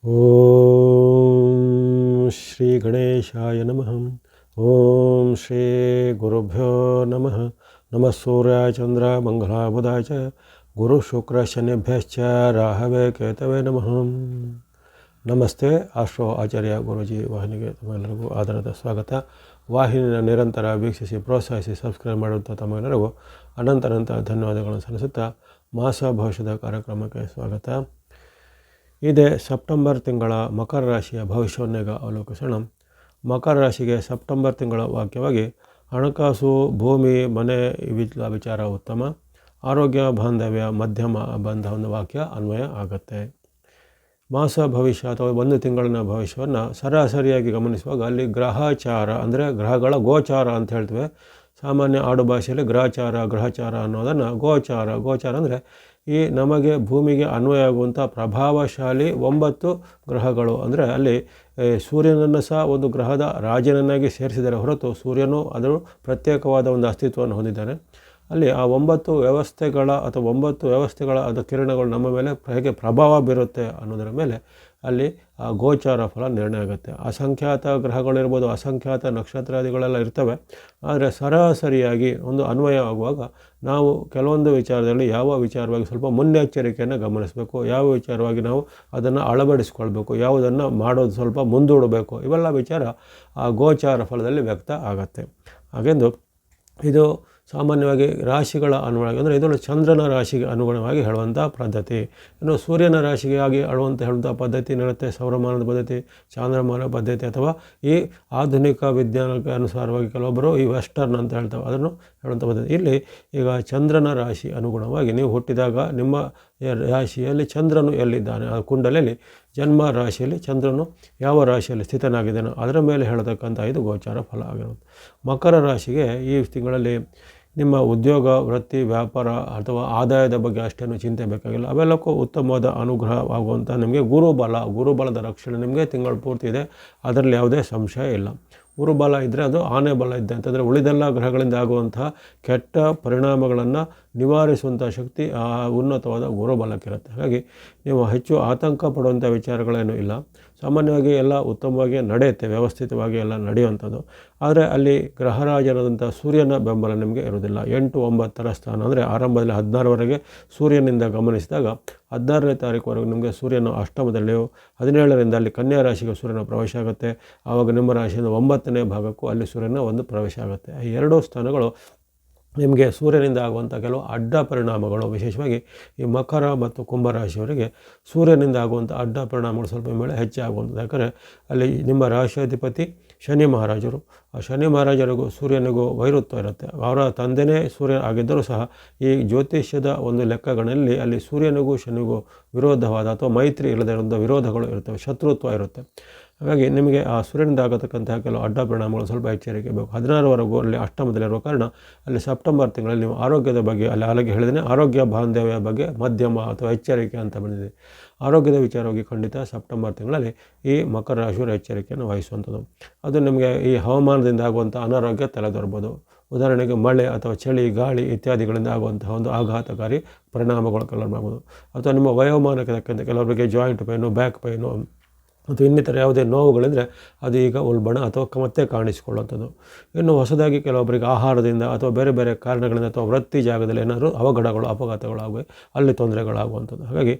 ಓಂ ಶ್ರೀ ಗಣೇಶಾಯ ನಮಃ. ಓಂ ಶ್ರೀ ಗುರುಭ್ಯೋ ನಮಃ. ನಮಃ ಸೂರ್ಯಾಯ ಚಂದ್ರ ಮಂಗಲಾಯ ಬುಧಾಯ ಚ ಗುರು ಶುಕ್ರ ಶನಿಭ್ಯಶ್ಚ ರಾಹವೇ ಕೇತವೇ ನಮಃ. ನಮಸ್ತೆ. ಆಸ್ಟ್ರೋ ಆಚಾರ್ಯ ಗುರೂಜಿ ವಾಹಿನಿಗೆ ತಮ್ಮೆಲ್ಲರಿಗೂ ಆಧಾರದ ಸ್ವಾಗತ. ವಾಹಿನಿಯ ನಿರಂತರ ವೀಕ್ಷಿಸಿ ಪ್ರೋತ್ಸಾಹಿಸಿ ಸಬ್ಸ್ಕ್ರೈಬ್ ಮಾಡುವಂಥ ತಮ್ಮೆಲ್ಲರಿಗೂ ಅನಂತ ಧನ್ಯವಾದಗಳನ್ನು ಸಲ್ಲಿಸುತ್ತಾ ಮಾಸ ಭವಿಷ್ಯದ ಕಾರ್ಯಕ್ರಮಕ್ಕೆ ಸ್ವಾಗತ. ಇದೇ ಸೆಪ್ಟೆಂಬರ್ ತಿಂಗಳ ಮಕರ ರಾಶಿಯ ಭವಿಷ್ಯವನ್ನೀಗ ಅವಲೋಕಿಸೋಣ. ಮಕರ ರಾಶಿಗೆ ಸೆಪ್ಟೆಂಬರ್ ತಿಂಗಳ ವಾಕ್ಯವಾಗಿ ಹಣಕಾಸು, ಭೂಮಿ, ಮನೆ ವಿಚಾರ ಉತ್ತಮ, ಆರೋಗ್ಯ, ಬಾಂಧವ್ಯ ಮಧ್ಯಮ ಬಂಧ ಒಂದು ವಾಕ್ಯ ಅನ್ವಯ ಆಗುತ್ತೆ. ಮಾಸ ಭವಿಷ್ಯ ಅಥವಾ ಒಂದು ತಿಂಗಳಿನ ಭವಿಷ್ಯವನ್ನು ಸರಾಸರಿಯಾಗಿ ಗಮನಿಸುವಾಗ ಅಲ್ಲಿ ಗ್ರಹಚಾರ ಅಂದರೆ ಗ್ರಹಗಳ ಗೋಚಾರ ಅಂತ ಹೇಳ್ತೇವೆ. ಸಾಮಾನ್ಯ ಆಡು ಭಾಷೆಯಲ್ಲಿ ಗ್ರಹಚಾರ ಅನ್ನೋದನ್ನು ಗೋಚಾರ ಅಂದರೆ ಈ ನಮಗೆ ಭೂಮಿಗೆ ಅನ್ವಯ ಆಗುವಂಥ ಪ್ರಭಾವಶಾಲಿ 9 ಗ್ರಹಗಳು. ಅಂದರೆ ಅಲ್ಲಿ ಸೂರ್ಯನನ್ನು ಸಹ ಒಂದು ಗ್ರಹದ ರಾಜನನ್ನಾಗಿ ಸೇರಿಸಿದರೆ ಹೊರತು ಸೂರ್ಯನು ಅದರ ಪ್ರತ್ಯೇಕವಾದ ಒಂದು ಅಸ್ತಿತ್ವವನ್ನು ಹೊಂದಿದ್ದಾನೆ. ಅಲ್ಲಿ ಆ 9 ವ್ಯವಸ್ಥೆಗಳ ಅದು ಕಿರಣಗಳು ನಮ್ಮ ಮೇಲೆ ಹೇಗೆ ಪ್ರಭಾವ ಬೀರುತ್ತೆ ಅನ್ನೋದರ ಮೇಲೆ ಅಲ್ಲಿ ಆ ಗೋಚಾರ ಫಲ ನಿರ್ಣಯ ಆಗುತ್ತೆ. ಅಸಂಖ್ಯಾತ ಗ್ರಹಗಳಿರ್ಬೋದು, ಅಸಂಖ್ಯಾತ ನಕ್ಷತ್ರಾದಿಗಳೆಲ್ಲ ಇರ್ತವೆ. ಆದರೆ ಸರಾಸರಿಯಾಗಿ ಒಂದು ಅನ್ವಯ ಆಗುವಾಗ ನಾವು ಕೆಲವೊಂದು ವಿಚಾರದಲ್ಲಿ ಯಾವ ವಿಚಾರವಾಗಿ ಸ್ವಲ್ಪ ಮುನ್ನೆಚ್ಚರಿಕೆಯನ್ನು ಗಮನಿಸಬೇಕು, ಯಾವ ವಿಚಾರವಾಗಿ ನಾವು ಅದನ್ನು ಅಳವಡಿಸ್ಕೊಳ್ಬೇಕು, ಯಾವುದನ್ನು ಮಾಡೋದು ಸ್ವಲ್ಪ ಮುಂದೂಡಬೇಕು, ಇವೆಲ್ಲ ವಿಚಾರ ಆ ಗೋಚಾರ ಫಲದಲ್ಲಿ ವ್ಯಕ್ತ ಆಗುತ್ತೆ. ಹಾಗೆಂದು ಇದು ಸಾಮಾನ್ಯವಾಗಿ ರಾಶಿಗಳ ಅನುಗುಣವಾಗಿ ಅಂದರೆ ಇದನ್ನು ಚಂದ್ರನ ರಾಶಿಗೆ ಅನುಗುಣವಾಗಿ ಹೇಳುವಂಥ ಪದ್ಧತಿ. ಇನ್ನು ಸೂರ್ಯನ ರಾಶಿಗೆ ಆಗಿ ಹೇಳುವಂಥ ಪದ್ಧತಿ ಇರುತ್ತೆ. ಸೌರಮಾನದ ಪದ್ಧತಿ, ಚಾಂದ್ರಮಾನ ಪದ್ಧತಿ, ಅಥವಾ ಈ ಆಧುನಿಕ ವಿಜ್ಞಾನಕ್ಕೆ ಅನುಸಾರವಾಗಿ ಕೆಲವೊಬ್ಬರು ಈ ವೆಸ್ಟರ್ನ್ ಅಂತ ಹೇಳ್ತವೆ, ಅದನ್ನು ಹೇಳುವಂಥ ಪದ್ಧತಿ. ಇಲ್ಲಿ ಈಗ ಚಂದ್ರನ ರಾಶಿ ಅನುಗುಣವಾಗಿ ನೀವು ಹುಟ್ಟಿದಾಗ ನಿಮ್ಮ ರಾಶಿಯಲ್ಲಿ ಚಂದ್ರನು ಎಲ್ಲಿದ್ದಾನೆ, ಆ ಕುಂಡಲಿಯಲ್ಲಿ ಜನ್ಮ ರಾಶಿಯಲ್ಲಿ ಚಂದ್ರನು ಯಾವ ರಾಶಿಯಲ್ಲಿ ಸ್ಥಿತನಾಗಿದ್ದಾನೋ ಅದರ ಮೇಲೆ ಹೇಳತಕ್ಕಂಥ ಇದು ಗೋಚಾರ ಫಲ ಆಗಿರುತ್ತೆ. ಮಕರ ರಾಶಿಗೆ ಈ ತಿಂಗಳಲ್ಲಿ ನಿಮ್ಮ ಉದ್ಯೋಗ, ವೃತ್ತಿ, ವ್ಯಾಪಾರ ಅಥವಾ ಆದಾಯದ ಬಗ್ಗೆ ಅಷ್ಟೇನು ಚಿಂತೆ ಬೇಕಾಗಿಲ್ಲ. ಅವೆಲ್ಲಕ್ಕೂ ಉತ್ತಮವಾದ ಅನುಗ್ರಹವಾಗುವಂಥ ನಿಮಗೆ ಗುರುಬಲದ ರಕ್ಷಣೆ ನಿಮಗೆ ತಿಂಗಳು ಪೂರ್ತಿ ಇದೆ. ಅದರಲ್ಲಿ ಯಾವುದೇ ಸಂಶಯ ಇಲ್ಲ. ಗುರುಬಲ ಇದ್ದರೆ ಅದು ಆನೆ ಬಲ ಇದ್ದೆ ಅಂತಂದರೆ ಉಳಿದೆಲ್ಲ ಗ್ರಹಗಳಿಂದ ಆಗುವಂತಹ ಕೆಟ್ಟ ಪರಿಣಾಮಗಳನ್ನು ನಿವಾರಿಸುವಂಥ ಶಕ್ತಿ ಆ ಉನ್ನತವಾದ ಗುರುಬಲಕ್ಕಿರುತ್ತೆ. ಹಾಗಾಗಿ ನೀವು ಹೆಚ್ಚು ಆತಂಕ ಪಡುವಂಥ ವಿಚಾರಗಳೇನೂ ಇಲ್ಲ. ಸಾಮಾನ್ಯವಾಗಿ ಎಲ್ಲ ಉತ್ತಮವಾಗಿ ನಡೆಯುತ್ತೆ, ವ್ಯವಸ್ಥಿತವಾಗಿ ಎಲ್ಲ ನಡೆಯುವಂಥದ್ದು. ಆದರೆ ಅಲ್ಲಿ ಗ್ರಹರಾಜನಾದಂಥ ಸೂರ್ಯನ ಬೆಂಬಲ ನಿಮಗೆ ಇರೋದಿಲ್ಲ. 8, 9 ಸ್ಥಾನ ಅಂದರೆ ಆರಂಭದಲ್ಲಿ 16ರವರೆಗೆ ಸೂರ್ಯನಿಂದ ಗಮನಿಸಿದಾಗ 16ನೇ ತಾರೀಕುವರೆಗೂ ನಿಮಗೆ ಸೂರ್ಯನ ಅಷ್ಟಮದಲ್ಲಿಯೂ 17ರಿಂದ ಅಲ್ಲಿ ಕನ್ಯಾ ರಾಶಿಗೆ ಸೂರ್ಯನ ಪ್ರವೇಶ ಆಗುತ್ತೆ. ಆವಾಗ ನಿಮ್ಮ ರಾಶಿಯಿಂದ 9ನೇ ಭಾಗಕ್ಕೂ ಅಲ್ಲಿ ಸೂರ್ಯನ ಒಂದು ಪ್ರವೇಶ ಆಗುತ್ತೆ. ಈ 2 ಸ್ಥಾನಗಳು ನಿಮಗೆ ಸೂರ್ಯನಿಂದ ಆಗುವಂಥ ಕೆಲವು ಅಡ್ಡ ಪರಿಣಾಮಗಳು, ವಿಶೇಷವಾಗಿ ಈ ಮಕರ ಮತ್ತು ಕುಂಭರಾಶಿಯವರಿಗೆ ಸೂರ್ಯನಿಂದ ಆಗುವಂಥ ಅಡ್ಡ ಪರಿಣಾಮಗಳು ಸ್ವಲ್ಪ ಮೇಲೆ ಹೆಚ್ಚಾಗುವಂಥದ್ದು. ಯಾಕಂದರೆ ಅಲ್ಲಿ ನಿಮ್ಮ ರಾಶಿಯಾಧಿಪತಿ ಶನಿ ಮಹಾರಾಜರು, ಆ ಶನಿ ಮಹಾರಾಜರಿಗೂ ಸೂರ್ಯನಿಗೂ ವೈರುತ್ವ ಇರುತ್ತೆ. ಅವರ ತಂದೆಯೇ ಸೂರ್ಯ ಆಗಿದ್ದರೂ ಸಹ ಈ ಜ್ಯೋತಿಷ್ಯದ ಒಂದು ಲೆಕ್ಕಗಳಲ್ಲಿ ಅಲ್ಲಿ ಸೂರ್ಯನಿಗೂ ಶನಿಗೂ ವಿರೋಧವಾದ ಅಥವಾ ಮೈತ್ರಿ ಇಲ್ಲದೇ ಇರುವಂಥ ವಿರೋಧಗಳು ಇರುತ್ತವೆ, ಶತ್ರುತ್ವ ಇರುತ್ತೆ. ಹಾಗಾಗಿ ನಿಮಗೆ ಆ ಸೂರ್ಯನಿಂದ ಆಗತಕ್ಕಂತಹ ಕೆಲವು ಅಡ್ಡ ಪರಿಣಾಮಗಳು ಸ್ವಲ್ಪ ಎಚ್ಚರಿಕೆ ಬೇಕು. 16ರವರೆಗೂ ಅಲ್ಲಿ ಅಷ್ಟಮದಲ್ಲಿರುವ ಕಾರಣ ಅಲ್ಲಿ ಸೆಪ್ಟೆಂಬರ್ ತಿಂಗಳಲ್ಲಿ ನೀವು ಆರೋಗ್ಯದ ಬಗ್ಗೆ ಅಲ್ಲಿ ಹೇಳಿದರೆ ಆರೋಗ್ಯ ಬಾಂಧವ್ಯ ಬಗ್ಗೆ ಮಧ್ಯಮ ಅಥವಾ ಎಚ್ಚರಿಕೆ ಅಂತ ಬಂದಿದೆ. ಆರೋಗ್ಯದ ವಿಚಾರವಾಗಿ ಖಂಡಿತ ಸೆಪ್ಟೆಂಬರ್ ತಿಂಗಳಲ್ಲಿ ಈ ಮಕರ ರಾಶಿಯವರ ಎಚ್ಚರಿಕೆಯನ್ನು ವಹಿಸುವಂಥದ್ದು. ಅದು ನಿಮಗೆ ಈ ಹವಾಮಾನದಿಂದ ಆಗುವಂಥ ಅನಾರೋಗ್ಯ ತಲೆದೋರ್ಬೋದು. ಉದಾಹರಣೆಗೆ ಮಳೆ ಅಥವಾ ಚಳಿ, ಗಾಳಿ ಇತ್ಯಾದಿಗಳಿಂದ ಆಗುವಂತಹ ಒಂದು ಆಘಾತಕಾರಿ ಪರಿಣಾಮಗಳು ಕೆಲವೊಬ್ಬರು, ಅಥವಾ ನಿಮ್ಮ ವಯೋಮಾನಕ್ಕೆ ತಕ್ಕಂತೆ ಕೆಲವರಿಗೆ ಜಾಯಿಂಟ್ ಪೈನು, ಬ್ಯಾಕ್ ಪೈನು ಅಥವಾ ಇನ್ನಿತರ ಯಾವುದೇ ನೋವುಗಳಿದ್ದರೆ ಅದು ಈಗ ಉಲ್ಬಣ ಅಥವಾ ಮತ್ತೆ ಕಾಣಿಸಿಕೊಳ್ಳುವಂಥದ್ದು. ಇನ್ನು ಹೊಸದಾಗಿ ಕೆಲವೊಬ್ಬರಿಗೆ ಆಹಾರದಿಂದ ಅಥವಾ ಬೇರೆ ಬೇರೆ ಕಾರಣಗಳಿಂದ ಅಥವಾ ವೃತ್ತಿ ಜಾಗದಲ್ಲಿ ಏನಾದರೂ ಅಪಘಾತಗಳಾಗುವೆ, ಅಲ್ಲಿ ತೊಂದರೆಗಳಾಗುವಂಥದ್ದು. ಹಾಗಾಗಿ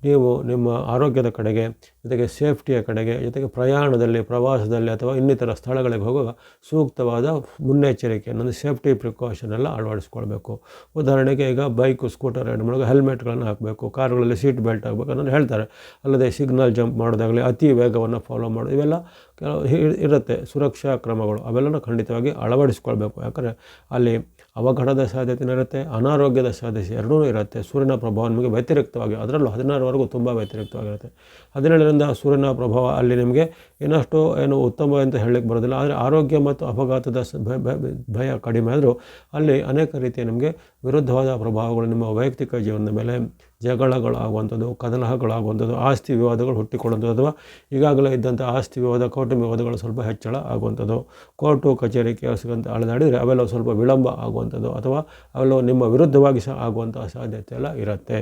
ನೀವು ನಿಮ್ಮ ಆರೋಗ್ಯದ ಕಡೆಗೆ, ಜೊತೆಗೆ ಸೇಫ್ಟಿಯ ಕಡೆಗೆ, ಜೊತೆಗೆ ಪ್ರಯಾಣದಲ್ಲಿ, ಪ್ರವಾಸದಲ್ಲಿ ಅಥವಾ ಇನ್ನಿತರ ಸ್ಥಳಗಳಿಗೆ ಹೋಗುವಾಗ ಸೂಕ್ತವಾದ ಮುನ್ನೆಚ್ಚರಿಕೆಯನ್ನು, ಸೇಫ್ಟಿ ಪ್ರಿಕಾಷನ್ ಎಲ್ಲ ಅಳವಡಿಸ್ಕೊಳ್ಬೇಕು. ಉದಾಹರಣೆಗೆ ಈಗ ಬೈಕು, ಸ್ಕೂಟರ್ ರೈಡ್ ಮಾಡುವಾಗ ಹೆಲ್ಮೆಟ್ಗಳನ್ನು ಹಾಕಬೇಕು, ಕಾರುಗಳಲ್ಲಿ ಸೀಟ್ ಬೆಲ್ಟ್ ಹಾಕಬೇಕು ಅನ್ನೋದು ಹೇಳ್ತಾರೆ. ಅಲ್ಲದೆ ಸಿಗ್ನಲ್ ಜಂಪ್ ಮಾಡೋದಾಗಲಿ, ಅತಿ ವೇಗವನ್ನು ಫಾಲೋ ಮಾಡೋದು, ಇವೆಲ್ಲ ಕೆಲವು ಇರುತ್ತೆ ಸುರಕ್ಷಾ ಕ್ರಮಗಳು. ಅವೆಲ್ಲನೂ ಖಂಡಿತವಾಗಿ ಅಳವಡಿಸ್ಕೊಳ್ಬೇಕು. ಯಾಕಂದರೆ ಅಲ್ಲಿ ಅವಘಡದ ಸಾಧ್ಯತೆ ಇರುತ್ತೆ, ಅನಾರೋಗ್ಯದ ಸಾಧ್ಯತೆ ಎರಡೂ ಇರುತ್ತೆ. ಸೂರ್ಯನ ಪ್ರಭಾವ ನಿಮಗೆ ವ್ಯತಿರಿಕ್ತವಾಗಿ, ಅದರಲ್ಲೂ 16ರವರೆಗೂ ತುಂಬ ವ್ಯತಿರಿಕ್ತವಾಗಿರುತ್ತೆ. 17ರಿಂದ ಸೂರ್ಯನ ಪ್ರಭಾವ ಅಲ್ಲಿ ನಿಮಗೆ ಇನ್ನಷ್ಟು ಉತ್ತಮ ಅಂತ ಹೇಳಲಿಕ್ಕೆ ಬರೋದಿಲ್ಲ. ಆದರೆ ಆರೋಗ್ಯ ಮತ್ತು ಅಪಘಾತದ ಭಯ ಕಡಿಮೆ ಆದರೂ ಅಲ್ಲಿ ಅನೇಕ ರೀತಿಯ ನಿಮಗೆ ವಿರುದ್ಧವಾದ ಪ್ರಭಾವಗಳು ನಿಮ್ಮ ವೈಯಕ್ತಿಕ ಜೀವನದ ಮೇಲೆ, ಜಗಳಗಳಾಗುವಂಥದ್ದು, ಕಲಹಗಳಾಗುವಂಥದ್ದು, ಆಸ್ತಿ ವಿವಾದಗಳು ಹುಟ್ಟಿಕೊಳ್ಳುವಂಥದ್ದು, ಅಥವಾ ಈಗಾಗಲೇ ಇದ್ದಂಥ ಆಸ್ತಿ ವಿವಾದ, ಕೌಟುಂಬಿಕ ವಿವಾದಗಳು ಸ್ವಲ್ಪ ಹೆಚ್ಚಳ ಆಗುವಂಥದ್ದು, ಕೋರ್ಟು ಕಚೇರಿ ಕೇಳಿಸ್ಕೊಂತ ಅಳೆದಾಡಿದರೆ ಅವೆಲ್ಲ ಸ್ವಲ್ಪ ವಿಳಂಬ ಆಗುವಂಥದ್ದು, ಅಥವಾ ಅವೆಲ್ಲ ನಿಮ್ಮ ವಿರುದ್ಧವಾಗಿ ಸಹ ಆಗುವಂಥ ಸಾಧ್ಯತೆ ಎಲ್ಲ ಇರುತ್ತೆ.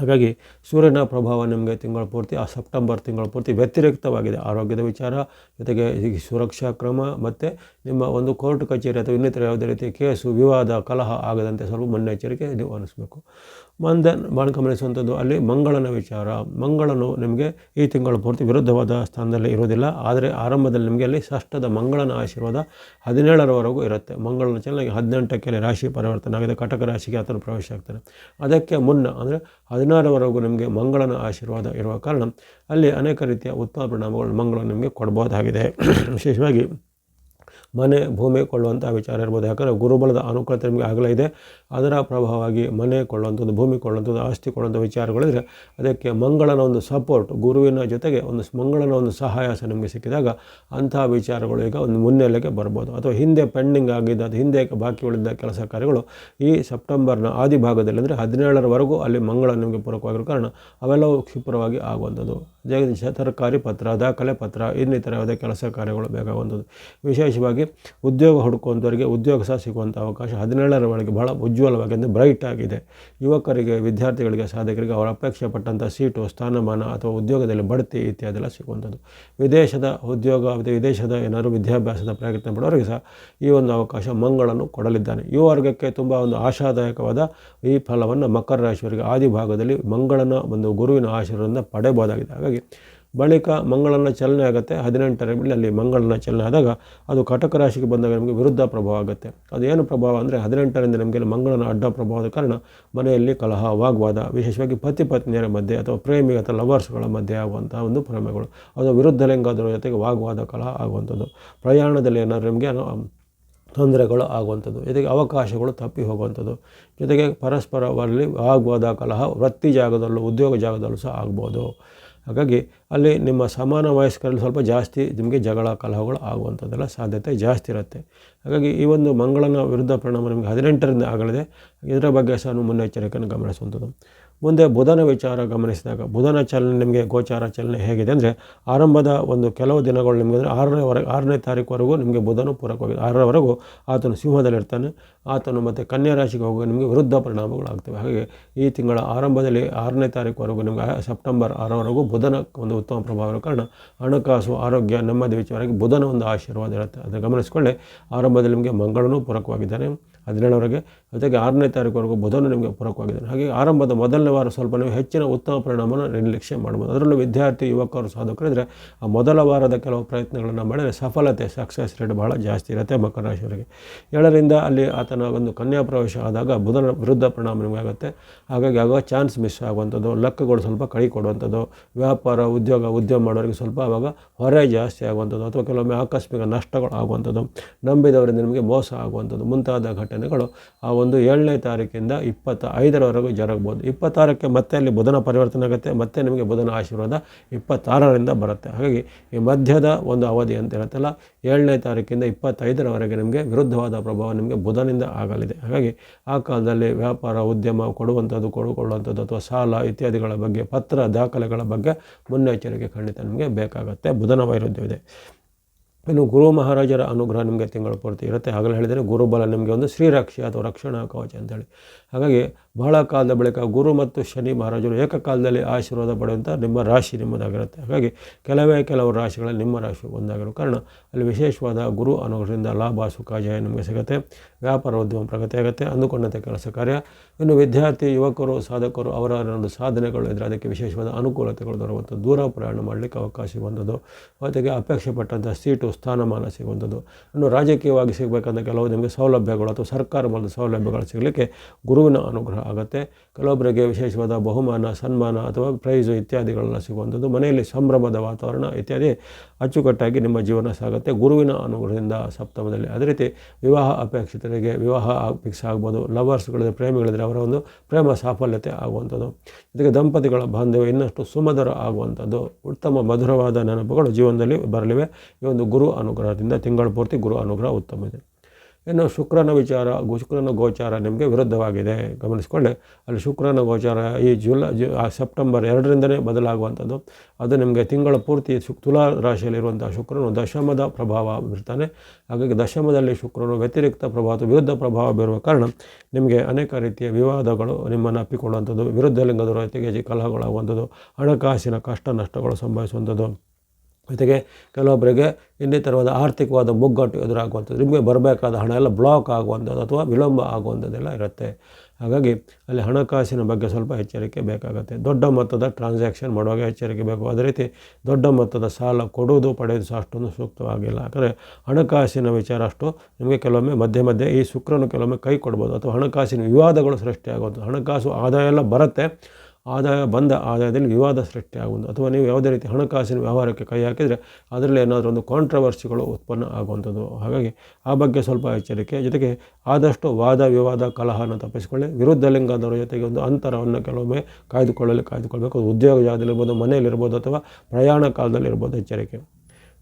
ಹಾಗಾಗಿ ಸೂರ್ಯನ ಪ್ರಭಾವ ನಿಮಗೆ ತಿಂಗಳ ಪೂರ್ತಿ ಆ ಸೆಪ್ಟೆಂಬರ್ ತಿಂಗಳ ಪೂರ್ತಿ ವ್ಯತಿರಿಕ್ತವಾಗಿದೆ. ಆರೋಗ್ಯದ ವಿಚಾರ ಜೊತೆಗೆ ಈ ಸುರಕ್ಷಾ ಕ್ರಮ ಮತ್ತು ನಿಮ್ಮ ಒಂದು ಕೋರ್ಟ್ ಕಚೇರಿ ಅಥವಾ ಇನ್ನಿತರ ಯಾವುದೇ ರೀತಿ ಕೇಸು ವಿವಾದ ಕಲಹ ಆಗದಂತೆ ಸ್ವಲ್ಪ ಮುನ್ನೆಚ್ಚರಿಕೆ ನೀವು ಅನಿಸ್ಬೇಕು. ಗಮನಿಸುವಂಥದ್ದು ಅಲ್ಲಿ ಮಂಗಳನ ವಿಚಾರ. ಮಂಗಳನು ನಿಮಗೆ ಈ ತಿಂಗಳ ಪೂರ್ತಿ ವಿರುದ್ಧವಾದ ಸ್ಥಾನದಲ್ಲಿ ಇರೋದಿಲ್ಲ. ಆದರೆ ಆರಂಭದಲ್ಲಿ ನಿಮಗೆ ಅಲ್ಲಿ ಷಷ್ಠದ ಮಂಗಳನ ಆಶೀರ್ವಾದ 17ರವರೆಗೂ ಇರುತ್ತೆ. ಮಂಗಳನ ಚೆನ್ನಾಗಿ 18ಕ್ಕೆ ರಾಶಿ ಪರಿವರ್ತನೆ ಆಗಿದೆ, ಕಟಕ ರಾಶಿಗೆ ಆತನು ಪ್ರವೇಶ ಆಗ್ತಾನೆ. ಅದಕ್ಕೆ ಮುನ್ನ ಅಂದರೆ 16ರವರೆಗೂ ನಿಮಗೆ ಮಂಗಳನ ಆಶೀರ್ವಾದ ಇರುವ ಕಾರಣ ಅಲ್ಲಿ ಅನೇಕ ರೀತಿಯ ಉತ್ತಮ ಪರಿಣಾಮಗಳು ಮಂಗಳ ನಿಮಗೆ ಕೊಡ್ಬೋದಾಗಿದೆ. ವಿಶೇಷವಾಗಿ ಮನೆ ಭೂಮಿ ಕೊಳ್ಳುವಂಥ ವಿಚಾರ ಇರ್ಬೋದು. ಯಾಕಂದರೆ ಗುರುಬಲದ ಅನುಕೂಲತೆ ನಿಮಗೆ ಆಗಲೇ ಇದೆ. ಅದರ ಪ್ರಭಾವವಾಗಿ ಮನೆ ಕೊಳ್ಳುವಂಥದ್ದು, ಭೂಮಿ ಕೊಳ್ಳುವಂಥದ್ದು, ಆಸ್ತಿ ಕೊಳ್ಳುವಂಥ ವಿಚಾರಗಳಿದ್ರೆ ಅದಕ್ಕೆ ಮಂಗಳನ ಒಂದು ಸಪೋರ್ಟ್, ಗುರುವಿನ ಜೊತೆಗೆ ಒಂದು ಮಂಗಳನ ಒಂದು ಸಹಾಯ ನಿಮಗೆ ಸಿಕ್ಕಿದಾಗ ಅಂತಹ ವಿಚಾರಗಳು ಈಗ ಒಂದು ಮುನ್ನೆಲೆಗೆ ಬರ್ಬೋದು. ಅಥವಾ ಹಿಂದೆ ಪೆಂಡಿಂಗ್ ಆಗಿದ್ದ, ಅದು ಹಿಂದೆ ಬಾಕಿ ಉಳಿದ ಕೆಲಸ ಕಾರ್ಯಗಳು ಈ ಸೆಪ್ಟೆಂಬರ್ನ ಆದಿ ಭಾಗದಲ್ಲಿ ಅಂದರೆ 17ರವರೆಗೂ ಅಲ್ಲಿ ಮಂಗಳ ನಿಮಗೆ ಪೂರಕವಾಗಿರೋ ಕಾರಣ ಅವೆಲ್ಲವೂ ಕ್ಷಿಪ್ರವಾಗಿ ಆಗುವಂಥದ್ದು. ಸರ್ಕಾರಿ ಪತ್ರ, ದಾಖಲೆ ಪತ್ರ, ಇನ್ನಿತರ ಯಾವುದೇ ಕೆಲಸ ಕಾರ್ಯಗಳು ಬೇಕಾಗುವಂಥದ್ದು. ವಿಶೇಷವಾಗಿ ಉದ್ಯೋಗ ಹುಡುಕುವಂಥವರಿಗೆ ಉದ್ಯೋಗ ಸಹ ಸಿಗುವಂಥ ಅವಕಾಶ 17ರ ಒಳಗೆ ಬಹಳ ಉಜ್ವಲವಾಗಿ ಅಂದರೆ ಬ್ರೈಟ್ ಆಗಿದೆ. ಯುವಕರಿಗೆ, ವಿದ್ಯಾರ್ಥಿಗಳಿಗೆ, ಸಾಧಕರಿಗೆ ಅವರ ಅಪೇಕ್ಷೆ ಪಟ್ಟಂಥ ಸೀಟು, ಸ್ಥಾನಮಾನ ಅಥವಾ ಉದ್ಯೋಗದಲ್ಲಿ ಬಡ್ತಿ ಇತ್ಯಾದೆಲ್ಲ ಸಿಗುವಂಥದ್ದು. ವಿದೇಶದ ಉದ್ಯೋಗ ಮತ್ತು ವಿದೇಶದ ಏನಾದರೂ ವಿದ್ಯಾಭ್ಯಾಸದ ಪ್ರಯತ್ನ ಪಡೋರಿಗೆ ಸಹ ಈ ಒಂದು ಅವಕಾಶ ಮಂಗಳನು ಕೊಡಲಿದ್ದಾನೆ. ಈ ವರ್ಗಕ್ಕೆ ತುಂಬ ಒಂದು ಆಶಾದಾಯಕವಾದ ಈ ಫಲವನ್ನು ಮಕರ ರಾಶಿಯವರಿಗೆ ಆದಿ ಭಾಗದಲ್ಲಿ ಮಂಗಳನ ಒಂದು ಗುರುವಿನ ಆಶೀರ್ವಾದದಿಂದ ಪಡೆಯಬಹುದಾಗಿದೆ. ಹಾಗಾಗಿ ಬಳಿಕ ಮಂಗಳನ ಚಲನೆ ಆಗುತ್ತೆ. 18ರ ಅಲ್ಲಿ ಮಂಗಳನ ಚಲನೆ ಆದಾಗ ಅದು ಕಟಕ ರಾಶಿಗೆ ಬಂದಾಗ ನಮಗೆ ವಿರುದ್ಧ ಪ್ರಭಾವ ಆಗುತ್ತೆ. ಅದು ಏನು ಪ್ರಭಾವ ಅಂದರೆ 18ರಿಂದ ನಮಗೆ ಮಂಗಳನ ಅಡ್ಡ ಪ್ರಭಾವದ ಕಾರಣ ಮನೆಯಲ್ಲಿ ಕಲಹ, ವಾಗ್ವಾದ, ವಿಶೇಷವಾಗಿ ಪತಿ ಪತ್ನಿಯರ ಮಧ್ಯೆ ಅಥವಾ ಪ್ರೇಮಿ ಅಥವಾ ಲವರ್ಸ್ಗಳ ಮಧ್ಯೆ ಆಗುವಂಥ ಒಂದು ಭ್ರಮೆಗಳು, ಅದು ವಿರುದ್ಧ ಲಿಂಗದವರ ಜೊತೆಗೆ ವಾಗ್ವಾದ, ಕಲಹ ಆಗುವಂಥದ್ದು. ಪ್ರಯಾಣದಲ್ಲಿ ಏನಾದರೂ ನಿಮಗೆ ತೊಂದರೆಗಳು ಆಗುವಂಥದ್ದು, ಜೊತೆಗೆ ಅವಕಾಶಗಳು ತಪ್ಪಿ ಹೋಗುವಂಥದ್ದು, ಜೊತೆಗೆ ಪರಸ್ಪರದಲ್ಲಿ ವಾಗ್ವಾದ, ಕಲಹ ವೃತ್ತಿ ಜಾಗದಲ್ಲೂ ಉದ್ಯೋಗ ಜಾಗದಲ್ಲೂ ಸಹ ಆಗ್ಬೋದು. ಹಾಗಾಗಿ ಅಲ್ಲಿ ನಿಮ್ಮ ಸಮಾನ ವಯಸ್ಕರಲ್ಲಿ ಸ್ವಲ್ಪ ಜಾಸ್ತಿ ನಿಮಗೆ ಜಗಳ, ಕಲಹಗಳು ಆಗುವಂಥದ್ದೆಲ್ಲ ಸಾಧ್ಯತೆ ಜಾಸ್ತಿ ಇರುತ್ತೆ. ಹಾಗಾಗಿ ಈ ಒಂದು ಮಂಗಳನ ವಿರುದ್ಧ ಪರಿಣಾಮ ನಿಮಗೆ 18ರಿಂದ ಆಗಲಿದೆ. ಇದರ ಬಗ್ಗೆ ಸಹ ಮುನ್ನೆಚ್ಚರಿಕೆಯನ್ನು ಗಮನಿಸುವಂಥದ್ದು. ಮುಂದೆ ಬುಧನ ವಿಚಾರ ಗಮನಿಸಿದಾಗ ಬುಧನ ಚಲನೆ ನಿಮಗೆ ಗೋಚಾರ ಚಲನೆ ಹೇಗಿದೆ ಅಂದರೆ ಆರಂಭದ ಒಂದು ಕೆಲವು ದಿನಗಳು ನಿಮಗೆ ಅಂದರೆ 6ನೇ ತಾರೀಕುವರೆಗೂ ನಿಮಗೆ ಬುಧನು ಪೂರಕವಾಗಿದೆ. 6ರವರೆಗೂ ಆತನು ಸಿಂಹದಲ್ಲಿರ್ತಾನೆ. ಆತನು ಮತ್ತು ಕನ್ಯಾ ರಾಶಿಗೆ ಹೋಗುವ ನಿಮಗೆ ವಿರುದ್ಧ ಪರಿಣಾಮಗಳಾಗ್ತವೆ. ಹಾಗೆ ಈ ತಿಂಗಳ ಆರಂಭದಲ್ಲಿ 6ನೇ ತಾರೀಕುವರೆಗೂ ನಿಮಗೆ ಸೆಪ್ಟೆಂಬರ್ 6ರವರೆಗೂ ಬುಧನ ಒಂದು ಉತ್ತಮ ಪ್ರಭಾವದ ಕಾರಣ ಹಣಕಾಸು, ಆರೋಗ್ಯ, ನೆಮ್ಮದಿ ವಿಚಾರವಾಗಿ ಬುಧನ ಒಂದು ಆಶೀರ್ವಾದ ಇರುತ್ತೆ. ಅದನ್ನು ಗಮನಿಸಿಕೊಳ್ಳಿ. ಆರಂಭದಲ್ಲಿ ನಿಮಗೆ ಮಂಗಳನೂ ಪೂರಕವಾಗಿದ್ದಾನೆ 17ರವರೆಗೆ, ಜೊತೆಗೆ 6ನೇ ತಾರೀಕುವರೆಗೂ ಬುಧನು ನಿಮಗೆ ಪೂರಕವಾಗಿದ್ದಾನೆ. ಹಾಗೆ ಆರಂಭದ ಮೊದಲನೇ ವಾರ ಸ್ವಲ್ಪ ನೀವು ಹೆಚ್ಚಿನ ಉತ್ತಮ ಪರಿಣಾಮವನ್ನು ನಿರ್ಲಕ್ಷ್ಯ ಮಾಡ್ಬೋದು. ಅದರಲ್ಲೂ ವಿದ್ಯಾರ್ಥಿ, ಯುವಕರು, ಸಾಧಕರಿದ್ದರೆ ಆ ಮೊದಲ ವಾರದ ಕೆಲವು ಪ್ರಯತ್ನಗಳನ್ನು ಮಾಡಿದರೆ ಸಫಲತೆ, ಸಕ್ಸಸ್ ರೇಟ್ ಬಹಳ ಜಾಸ್ತಿ ಇರುತ್ತೆ ಮಕರ ರಾಶಿಯವರಿಗೆ. 7ರಿಂದ ಅಲ್ಲಿ ಆತನ ಒಂದು ಕನ್ಯಾ ಪ್ರವೇಶ ಆದಾಗ ಬುಧನ ವಿರುದ್ಧ ಪರಿಣಾಮ ನಿಮಗೆ ಆಗುತ್ತೆ. ಹಾಗಾಗಿ ಆಗ ಚಾನ್ಸ್ ಮಿಸ್ ಆಗುವಂಥದ್ದು, ಲೆಕ್ಕಗಳು ಸ್ವಲ್ಪ ಕೈ ಕೊಡುವಂಥದ್ದು, ವ್ಯಾಪಾರ, ಉದ್ಯಮ ಮಾಡೋರಿಗೆ ಸ್ವಲ್ಪ ಆವಾಗ ಹೊರೆ ಜಾಸ್ತಿ ಆಗುವಂಥದ್ದು, ಅಥವಾ ಕೆಲವೊಮ್ಮೆ ಆಕಸ್ಮಿಕ ನಷ್ಟಗಳು ಆಗುವಂಥದ್ದು, ನಂಬಿದವರಿಂದ ನಿಮಗೆ ಮೋಸ ಆಗುವಂಥದ್ದು ಮುಂತಾದ ಘಟನೆಗಳು ಆ ಒಂದು 7ನೇ ತಾರೀಕಿಂದ 25ರವರೆಗೂ ಜರುಗಬಹುದು. 26ಕ್ಕೆ ಮತ್ತೆ ಅಲ್ಲಿ ಬುಧನ ಪರಿವರ್ತನೆ ಆಗುತ್ತೆ. ಮತ್ತೆ ನಿಮಗೆ ಬುಧನ ಆಶೀರ್ವಾದ 26ರಿಂದ ಬರುತ್ತೆ. ಹಾಗಾಗಿ ಈ ಮಧ್ಯದ ಒಂದು ಅವಧಿ ಅಂತ ಇರುತ್ತಲ್ಲ, 7ನೇ ತಾರೀಕಿಂದ 25ರವರೆಗೆ ನಿಮಗೆ ವಿರುದ್ಧವಾದ ಪ್ರಭಾವ ನಿಮಗೆ ಬುಧನಿಂದ ಆಗಲಿದೆ. ಹಾಗಾಗಿ ಆ ಕಾಲದಲ್ಲಿ ವ್ಯಾಪಾರ, ಉದ್ಯಮ ಕೊಡುವಂಥದ್ದು, ಕೊಳ್ಳುವಂಥದ್ದು ಅಥವಾ ಸಾಲ ಇತ್ಯಾದಿಗಳ ಬಗ್ಗೆ, ಪತ್ರ ದಾಖಲೆಗಳ ಬಗ್ಗೆ ಮುನ್ನೆಚ್ಚರಿಕೆ ಖಂಡಿತ ನಿಮಗೆ ಬೇಕಾಗುತ್ತೆ. ಬುಧನ ವೈರುಧ್ಯವಿದೆ. ಇನ್ನು ಗುರು ಮಹಾರಾಜರ ಅನುಗ್ರಹ ನಿಮಗೆ ತಿಂಗಳ ಪೂರ್ತಿ ಇರುತ್ತೆ. ಆಗಲೇ ಹೇಳಿದರೆ ಗುರುಬಲ ನಿಮಗೆ ಒಂದು ಶ್ರೀರಕ್ಷೆ ಅಥವಾ ರಕ್ಷಣಾ ಕವಚ ಅಂತೇಳಿ. ಹಾಗಾಗಿ ಬಹಳ ಕಾಲದ ಬಳಿಕ ಗುರು ಮತ್ತು ಶನಿ ಮಹಾರಾಜರು ಏಕಕಾಲದಲ್ಲಿ ಆಶೀರ್ವಾದ ಪಡೆಯುವಂಥ ನಿಮ್ಮ ರಾಶಿ ನಿಮ್ಮದಾಗಿರುತ್ತೆ. ಹಾಗಾಗಿ ಕೆಲವು ರಾಶಿಗಳಲ್ಲಿ ನಿಮ್ಮ ರಾಶಿ ಒಂದಾಗಿರೋ ಕಾರಣ ಅಲ್ಲಿ ವಿಶೇಷವಾದ ಗುರು ಅನುಗ್ರಹದಿಂದ ಲಾಭ, ಸುಖ, ಜಯ ನಿಮಗೆ ಸಿಗುತ್ತೆ. ವ್ಯಾಪಾರ, ಉದ್ಯಮ ಪ್ರಗತಿ ಆಗುತ್ತೆ. ಅಂದುಕೊಂಡಂತೆ ಕೆಲಸ ಕಾರ್ಯ. ಇನ್ನು ವಿದ್ಯಾರ್ಥಿ, ಯುವಕರು, ಸಾಧಕರು ಅವರ ಒಂದು ಸಾಧನೆಗಳು ಇದ್ದರೆ ಅದಕ್ಕೆ ವಿಶೇಷವಾದ ಅನುಕೂಲತೆಗಳು ದೊರೆಯುವಂಥದ್ದು, ದೂರ ಪ್ರಯಾಣ ಮಾಡಲಿಕ್ಕೆ ಅವಕಾಶ ಸಿಗುವಂಥದ್ದು, ಜೊತೆಗೆ ಅಪೇಕ್ಷೆ ಪಟ್ಟಂಥ ಸೀಟು, ಸ್ಥಾನಮಾನ ಸಿಗುವಂಥದ್ದು. ಇನ್ನು ರಾಜಕೀಯವಾಗಿ ಸಿಗಬೇಕಂತ ಕೆಲವು ನಿಮಗೆ ಸೌಲಭ್ಯಗಳು ಅಥವಾ ಸರ್ಕಾರ ಮೂಲದ ಸೌಲಭ್ಯಗಳು ಸಿಗಲಿಕ್ಕೆ ಗುರುವಿನ ಅನುಗ್ರಹ ಆಗುತ್ತೆ. ಕೆಲವೊಬ್ಬರಿಗೆ ವಿಶೇಷವಾದ ಬಹುಮಾನ, ಸನ್ಮಾನ ಅಥವಾ ಪ್ರೈಸು ಇತ್ಯಾದಿಗಳೆಲ್ಲ ಸಿಗುವಂಥದ್ದು, ಮನೆಯಲ್ಲಿ ಸಂಭ್ರಮದ ವಾತಾವರಣ ಇತ್ಯಾದಿ ಅಚ್ಚುಕಟ್ಟಾಗಿ ನಿಮ್ಮ ಜೀವನ ಸಾಗುತ್ತೆ ಗುರುವಿನ ಅನುಗ್ರಹದಿಂದ ಸಪ್ತಮದಲ್ಲಿ. ಅದೇ ರೀತಿ ವಿವಾಹ ಅಪೇಕ್ಷಿತರಿಗೆ ವಿವಾಹ ಫಿಕ್ಸ್ ಆಗ್ಬೋದು. ಲವರ್ಸ್ಗಳಿದ್ರೆ, ಪ್ರೇಮಿಗಳಿದ್ರೆ ಅವರ ಒಂದು ಪ್ರೇಮ ಸಾಫಲ್ಯತೆ ಆಗುವಂಥದ್ದು, ಜೊತೆಗೆ ದಂಪತಿಗಳ ಬಾಂಧವ್ಯ ಇನ್ನಷ್ಟು ಸುಮಧುರ ಆಗುವಂಥದ್ದು, ಉತ್ತಮ ಮಧುರವಾದ ನೆನಪುಗಳು ಜೀವನದಲ್ಲಿ ಬರಲಿವೆ. ಈ ಒಂದು ಗುರು ಅನುಗ್ರಹದಿಂದ ತಿಂಗಳ ಪೂರ್ತಿ ಗುರು ಅನುಗ್ರಹ ಉತ್ತಮ ಇದೆ. ಇನ್ನು ಶುಕ್ರನ ವಿಚಾರ, ಶುಕ್ರನ ಗೋಚಾರ ನಿಮಗೆ ವಿರುದ್ಧವಾಗಿದೆ, ಗಮನಿಸ್ಕೊಳ್ಳಿ. ಅಲ್ಲಿ ಶುಕ್ರನ ಗೋಚಾರ ಈ ಸೆಪ್ಟೆಂಬರ್ 2ರಿಂದನೇ ಬದಲಾಗುವಂಥದ್ದು. ಅದು ನಿಮಗೆ ತಿಂಗಳ ಪೂರ್ತಿ ತುಲಾ ರಾಶಿಯಲ್ಲಿರುವಂಥ ಶುಕ್ರನು ದಶಮದ ಪ್ರಭಾವ ಬೀರ್ತಾನೆ. ಹಾಗಾಗಿ ದಶಮದಲ್ಲಿ ಶುಕ್ರನು ವ್ಯತಿರಿಕ್ತ ಪ್ರಭಾವ, ವಿರುದ್ಧ ಪ್ರಭಾವ ಬೀರುವ ಕಾರಣ ನಿಮಗೆ ಅನೇಕ ರೀತಿಯ ವಿವಾದಗಳು ನಿಮ್ಮನ್ನು ಅಪ್ಪಿಕೊಳ್ಳುವಂಥದ್ದು, ವಿರುದ್ಧ ಲಿಂಗದವರ ಜೊತೆಗೆ ಕಲಹಗಳಾಗುವಂಥದ್ದು, ಹಣಕಾಸಿನ ಕಷ್ಟ ನಷ್ಟಗಳು ಸಂಭವಿಸುವಂಥದ್ದು, ಜೊತೆಗೆ ಕೆಲವೊಬ್ಬರಿಗೆ ಇನ್ನಿತರವಾದ ಆರ್ಥಿಕವಾದ ಮುಗ್ಗಟ್ಟು ಎದುರಾಗುವಂಥದ್ದು, ನಿಮಗೆ ಬರಬೇಕಾದ ಹಣ ಎಲ್ಲ ಬ್ಲಾಕ್ ಆಗುವಂಥದ್ದು ಅಥವಾ ವಿಳಂಬ ಆಗುವಂಥದ್ದೆಲ್ಲ ಇರುತ್ತೆ. ಹಾಗಾಗಿ ಅಲ್ಲಿ ಹಣಕಾಸಿನ ಬಗ್ಗೆ ಸ್ವಲ್ಪ ಎಚ್ಚರಿಕೆ ಬೇಕಾಗುತ್ತೆ. ದೊಡ್ಡ ಮೊತ್ತದ ಟ್ರಾನ್ಸಾಕ್ಷನ್ ಮಾಡುವಾಗ ಎಚ್ಚರಿಕೆ ಬೇಕು. ಅದೇ ರೀತಿ ದೊಡ್ಡ ಮೊತ್ತದ ಸಾಲ ಕೊಡುವುದು ಪಡೆಯೋದು ಸಹ ಅಷ್ಟೊಂದು ಸೂಕ್ತವಾಗಿಲ್ಲ. ಯಾಕಂದರೆ ಹಣಕಾಸಿನ ವಿಚಾರ ಅಷ್ಟು ನಿಮಗೆ ಕೆಲವೊಮ್ಮೆ ಮಧ್ಯೆ ಈ ಶುಕ್ರನು ಕೆಲವೊಮ್ಮೆ ಕೈ ಕೊಡ್ಬೋದು ಅಥವಾ ಹಣಕಾಸಿನ ವಿವಾದಗಳು ಸೃಷ್ಟಿಯಾಗೋದು. ಹಣಕಾಸು ಆದಾಯ ಎಲ್ಲ ಬರುತ್ತೆ, ಬಂದ ಆದಾಯದಲ್ಲಿ ವಿವಾದ ಸೃಷ್ಟಿಯಾಗುವುದು ಅಥವಾ ನೀವು ಯಾವುದೇ ರೀತಿ ಹಣಕಾಸಿನ ವ್ಯವಹಾರಕ್ಕೆ ಕೈ ಹಾಕಿದರೆ ಅದರಲ್ಲಿ ಏನಾದರೂ ಒಂದು ಕಾಂಟ್ರವರ್ಸಿಗಳು ಉತ್ಪನ್ನ ಆಗುವಂಥದ್ದು. ಹಾಗಾಗಿ ಆ ಬಗ್ಗೆ ಸ್ವಲ್ಪ ಎಚ್ಚರಿಕೆ. ಜೊತೆಗೆ ಆದಷ್ಟು ವಾದ ವಿವಾದ ಕಲಹನ ತಪ್ಪಿಸಿಕೊಳ್ಳಿ. ವಿರುದ್ಧ ಲಿಂಗದವರ ಜೊತೆಗೆ ಒಂದು ಅಂತರವನ್ನು ಕೆಲವೊಮ್ಮೆ ಕಾಯ್ದುಕೊಳ್ಬೇಕು. ಉದ್ಯೋಗ ಜಾಗದಲ್ಲಿರ್ಬೋದು, ಮನೆಯಲ್ಲಿರ್ಬೋದು ಅಥವಾ ಪ್ರಯಾಣ ಕಾಲದಲ್ಲಿರ್ಬೋದು, ಎಚ್ಚರಿಕೆ.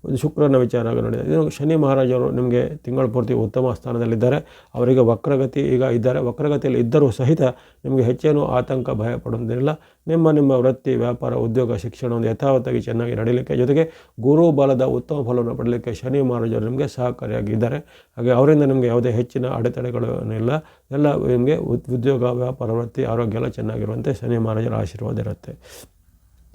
ಒಂದು ಶುಕ್ರನ ವಿಚಾರ ನೋಡಿದೆ. ಇದು ಶನಿ ಮಹಾರಾಜರು ನಿಮಗೆ ತಿಂಗಳ ಪೂರ್ತಿ ಉತ್ತಮ ಸ್ಥಾನದಲ್ಲಿದ್ದಾರೆ. ಅವರಿಗೆ ವಕ್ರಗತಿ ಈಗ ಇದ್ದಾರೆ. ವಕ್ರಗತಿಯಲ್ಲಿ ಇದ್ದರೂ ಸಹಿತ ನಿಮಗೆ ಹೆಚ್ಚೇನೂ ಆತಂಕ ಭಯ ಪಡೋದಿಲ್ಲ. ನಿಮ್ಮ ವೃತ್ತಿ, ವ್ಯಾಪಾರ, ಉದ್ಯೋಗ, ಶಿಕ್ಷಣ ಒಂದು ಯಥಾವತ್ತಾಗಿ ಚೆನ್ನಾಗಿ ನಡೀಲಿಕ್ಕೆ, ಜೊತೆಗೆ ಗುರು ಬಲದ ಉತ್ತಮ ಫಲವನ್ನು ಪಡಲಿಕ್ಕೆ ಶನಿ ಮಹಾರಾಜರು ನಿಮಗೆ ಸಹಕಾರಿಯಾಗಿದ್ದಾರೆ. ಹಾಗೆ ಅವರಿಂದ ನಿಮಗೆ ಯಾವುದೇ ಹೆಚ್ಚಿನ ಅಡೆತಡೆಗಳು ಇಲ್ಲ. ಎಲ್ಲ ನಿಮಗೆ ಉದ್ಯೋಗ, ವ್ಯಾಪಾರ, ವೃತ್ತಿ, ಆರೋಗ್ಯ ಎಲ್ಲ ಚೆನ್ನಾಗಿರುವಂತೆ ಶನಿ ಮಹಾರಾಜರ ಆಶೀರ್ವಾದ ಇರುತ್ತೆ.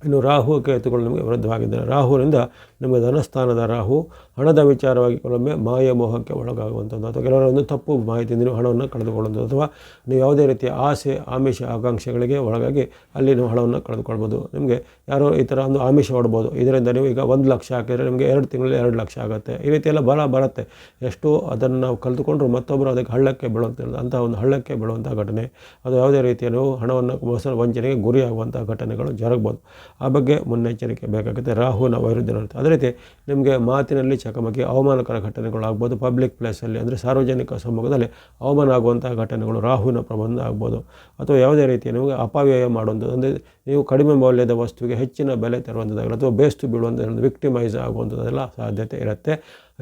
ಇನ್ನು ರಾಹು ಕೇತುಗಳು ನಿಮಗೆ ವಿರುದ್ಧವಾಗಿದ್ದಾರೆ. ರಾಹುವಿನಿಂದ ನಿಮಗೆ ಧನಸ್ಥಾನದ ರಾಹು ಹಣದ ವಿಚಾರವಾಗಿ ಕೆಲವೊಮ್ಮೆ ಮಾಯ ಮೋಹಕ್ಕೆ ಒಳಗಾಗುವಂಥದ್ದು ಅಥವಾ ಕೆಲವರೊಂದು ತಪ್ಪು ಮಾಹಿತಿಯಿಂದ ನೀವು ಹಣವನ್ನು ಕಳೆದುಕೊಳ್ಳುವಂಥದ್ದು ಅಥವಾ ನೀವು ಯಾವುದೇ ರೀತಿಯ ಆಸೆ, ಆಮಿಷ, ಆಕಾಂಕ್ಷೆಗಳಿಗೆ ಒಳಗಾಗಿ ಅಲ್ಲಿ ನೀವು ಹಣವನ್ನು ಕಳೆದುಕೊಳ್ಬೋದು. ನಿಮಗೆ ಯಾರೋ ಈ ಥರ ಒಂದು ಆಮಿಷ ಹೊಡ್ಬೋದು, ಇದರಿಂದ ನೀವು ಈಗ 1 ಲಕ್ಷ ಹಾಕಿದರೆ ನಿಮಗೆ 2 ತಿಂಗಳಲ್ಲಿ 2 ಲಕ್ಷ ಆಗುತ್ತೆ. ಈ ರೀತಿಯೆಲ್ಲ ಬರುತ್ತೆ. ಎಷ್ಟು ಅದನ್ನು ನಾವು ಕಳೆದುಕೊಂಡ್ರು ಮತ್ತೊಬ್ಬರು ಅದಕ್ಕೆ ಹಳ್ಳಕ್ಕೆ ಬೀಳುವಂತಿಲ್ಲ. ಅಂಥ ಒಂದು ಹಳ್ಳಕ್ಕೆ ಬೀಳುವಂಥ ಘಟನೆ, ಅದು ಯಾವುದೇ ರೀತಿಯ ನೀವು ಹಣವನ್ನು ಮೋಸ ವಂಚನೆಗೆ ಗುರಿಯಾಗುವಂಥ ಘಟನೆಗಳು ಜರುಗ್ಬೋದು. ಆ ಬಗ್ಗೆ ಮುನ್ನೆಚ್ಚರಿಕೆ ಬೇಕಾಗುತ್ತೆ. ರಾಹುವಿನ ವೈರುಧ್ಯ ಇರುತ್ತೆ. ಅದೇ ರೀತಿ ನಿಮಗೆ ಮಾತಿನಲ್ಲಿ ಚಕಮಕಿ, ಅವಮಾನಕರ ಘಟನೆಗಳು ಆಗ್ಬೋದು. ಪಬ್ಲಿಕ್ ಪ್ಲೇಸಲ್ಲಿ ಅಂದರೆ ಸಾರ್ವಜನಿಕ ಸಮ್ಮುಖದಲ್ಲಿ ಅವಮಾನ ಆಗುವಂಥ ಘಟನೆಗಳು ರಾಹುವಿನ ಪ್ರಬಂಧ ಆಗ್ಬೋದು. ಅಥವಾ ಯಾವುದೇ ರೀತಿಯ ನಿಮಗೆ ಅಪವ್ಯಯ ಮಾಡುವಂಥದ್ದು, ಅಂದರೆ ನೀವು ಕಡಿಮೆ ಮೌಲ್ಯದ ವಸ್ತುವಿಗೆ ಹೆಚ್ಚಿನ ಬೆಲೆ ತರುವಂಥದ್ದಾಗಲಿ ಅಥವಾ ಬೇಸ್ತು ಬೀಳುವಂಥ ವಿಕ್ಟಿಮೈಸ್ ಆಗುವಂಥದ್ದೆಲ್ಲ ಸಾಧ್ಯತೆ ಇರುತ್ತೆ.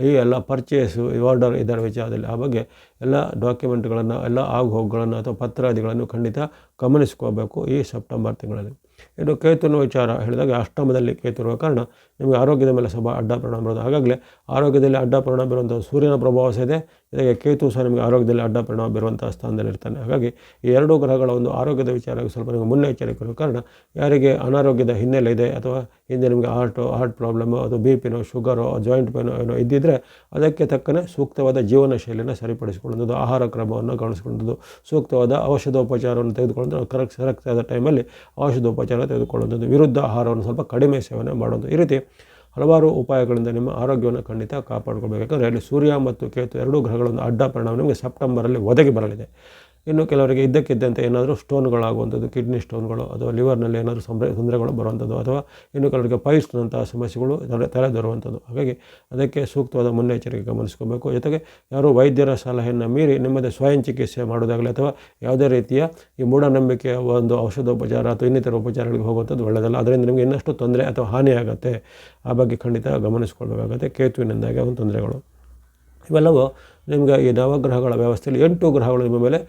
ಈ ಎಲ್ಲ ಪರ್ಚೇಸು, ಆರ್ಡರ್ ಇದರ ವಿಚಾರದಲ್ಲಿ ಆ ಬಗ್ಗೆ ಎಲ್ಲ ಡಾಕ್ಯುಮೆಂಟ್ಗಳನ್ನು, ಎಲ್ಲ ಆಗುಹೋಗುಗಳನ್ನು ಅಥವಾ ಪತ್ರಾದಿಗಳನ್ನು ಖಂಡಿತ ಗಮನಿಸ್ಕೋಬೇಕು ಈ ಸೆಪ್ಟೆಂಬರ್ ತಿಂಗಳಲ್ಲಿ. ಇನ್ನು ಕೇತುನ ವಿಚಾರ ಹೇಳಿದಾಗ ಅಷ್ಟಮದಲ್ಲಿ ಕೇತು ಇರುವ ಕಾರಣ ನಿಮಗೆ ಆರೋಗ್ಯದ ಮೇಲೆ ಸ್ವಲ್ಪ ಅಡ್ಡ ಪರಿಣಾಮ ಬರೋದು. ಹಾಗಾಗಲೇ ಆರೋಗ್ಯದಲ್ಲಿ ಅಡ್ಡ ಪರಿಣಾಮ ಬೀರುವಂಥ ಸೂರ್ಯನ ಪ್ರಭಾವ ಸಹ ಇದೆ. ಜೊತೆಗೆ ಕೇತು ಸಹ ನಿಮಗೆ ಆರೋಗ್ಯದಲ್ಲಿ ಅಡ್ಡ ಪರಿಣಾಮ ಬೀರುವಂಥ ಸ್ಥಾನದಲ್ಲಿ ಇರ್ತಾನೆ. ಹಾಗಾಗಿ ಈ ಎರಡೂ ಗ್ರಹಗಳ ಒಂದು ಆರೋಗ್ಯದ ವಿಚಾರವಾಗಿ ಸ್ವಲ್ಪ ನಿಮಗೆ ಮುನ್ನೆಚ್ಚರಿಕೆ ಇರುವ ಕಾರಣ ಯಾರಿಗೆ ಅನಾರೋಗ್ಯದ ಹಿನ್ನೆಲೆ ಇದೆ ಅಥವಾ ಹಿಂದೆ ನಿಮಗೆ ಹಾರ್ಟ್ ಪ್ರಾಬ್ಲಮ್ಮು ಅಥವಾ BP ನೋ, ಶುಗರೋ, ಜಾಯಿಂಟ್ ಪೇನೋ ಏನೋ ಇದ್ದಿದ್ದರೆ ಅದಕ್ಕೆ ತಕ್ಕನೆ ಸೂಕ್ತವಾದ ಜೀವನ ಶೈಲಿಯನ್ನು ಸರಿಪಡಿಸಿಕೊಳ್ಳುವುದು, ಆಹಾರ ಕ್ರಮವನ್ನು ಗಮನಿಸಿಕೊಳ್ಳುವುದು, ಸೂಕ್ತವಾದ ಔಷಧೋಪಚಾರವನ್ನು ತೆಗೆದುಕೊಳ್ಳುವುದು, ಕರೆಕ್ಟಾದ ಟೈಮಲ್ಲಿ ಔಷಧೋಪಚಾರ ತೆಗೆದುಕೊಳ್ಳುವಂಥದ್ದು, ವಿರುದ್ಧ ಆಹಾರವನ್ನು ಸ್ವಲ್ಪ ಕಡಿಮೆ ಸೇವನೆ ಮಾಡೋದು. ಈ ರೀತಿ ಹಲವಾರು ಉಪಾಯಗಳಿಂದ ನಿಮ್ಮ ಆರೋಗ್ಯವನ್ನು ಖಂಡಿತ ಕಾಪಾಡ್ಕೊಳ್ಬೇಕು. ಯಾಕಂದರೆ ಅಲ್ಲಿ ಸೂರ್ಯ ಮತ್ತು ಕೇತು ಎರಡೂ ಗ್ರಹಗಳೊಂದು ಅಡ್ಡ ಪರಿಣಾಮ ನಿಮಗೆ ಸೆಪ್ಟೆಂಬರಲ್ಲಿ ಒದಗಿ ಬರಲಿದೆ. ಇನ್ನು ಕೆಲವರಿಗೆ ಇದ್ದಕ್ಕಿದ್ದಂತೆ ಏನಾದರೂ ಸ್ಟೋನ್ಗಳಾಗುವಂಥದ್ದು, ಕಿಡ್ನಿ ಸ್ಟೋನ್ಗಳು ಅಥವಾ ಲಿವರ್ನಲ್ಲಿ ಏನಾದರೂ ತೊಂದರೆಗಳು ಬರುವಂಥದ್ದು ಅಥವಾ ಇನ್ನು ಕೆಲವರಿಗೆ ಪೈಲ್ಸ್ನಂತಹ ಸಮಸ್ಯೆಗಳು ತಲೆದೋರುವಂಥದ್ದು. ಹಾಗಾಗಿ ಅದಕ್ಕೆ ಸೂಕ್ತವಾದ ಮುನ್ನೆಚ್ಚರಿಕೆ ಗಮನಿಸ್ಕೋಬೇಕು. ಜೊತೆಗೆ ಯಾರು ವೈದ್ಯರ ಸಲಹೆಯನ್ನು ಮೀರಿ ನಿಮ್ಮದೇ ಸ್ವಯಂ ಚಿಕಿತ್ಸೆ ಮಾಡೋದಾಗಲಿ ಅಥವಾ ಯಾವುದೇ ರೀತಿಯ ಈ ಮೂಢನಂಬಿಕೆಯ ಒಂದು ಔಷಧೋಪಚಾರ ಅಥವಾ ಇನ್ನಿತರ ಉಪಚಾರಗಳಿಗೆ ಹೋಗುವಂಥದ್ದು ಒಳ್ಳೆಯದಲ್ಲ. ಅದರಿಂದ ನಿಮಗೆ ಇನ್ನಷ್ಟು ತೊಂದರೆ ಅಥವಾ ಹಾನಿಯಾಗುತ್ತೆ. ಆ ಬಗ್ಗೆ ಖಂಡಿತ ಗಮನಿಸ್ಕೊಳ್ಬೇಕಾಗುತ್ತೆ. ಕೇತುವಿನಿಂದಾಗಿ ಒಂದು ತೊಂದರೆಗಳು ಇವೆಲ್ಲವೂ ನಿಮಗೆ ಈ ನವಗ್ರಹಗಳ ವ್ಯವಸ್ಥೆಯಲ್ಲಿ 8 ಗ್ರಹಗಳು ನಿಮ್ಮ ಮೇಲೆ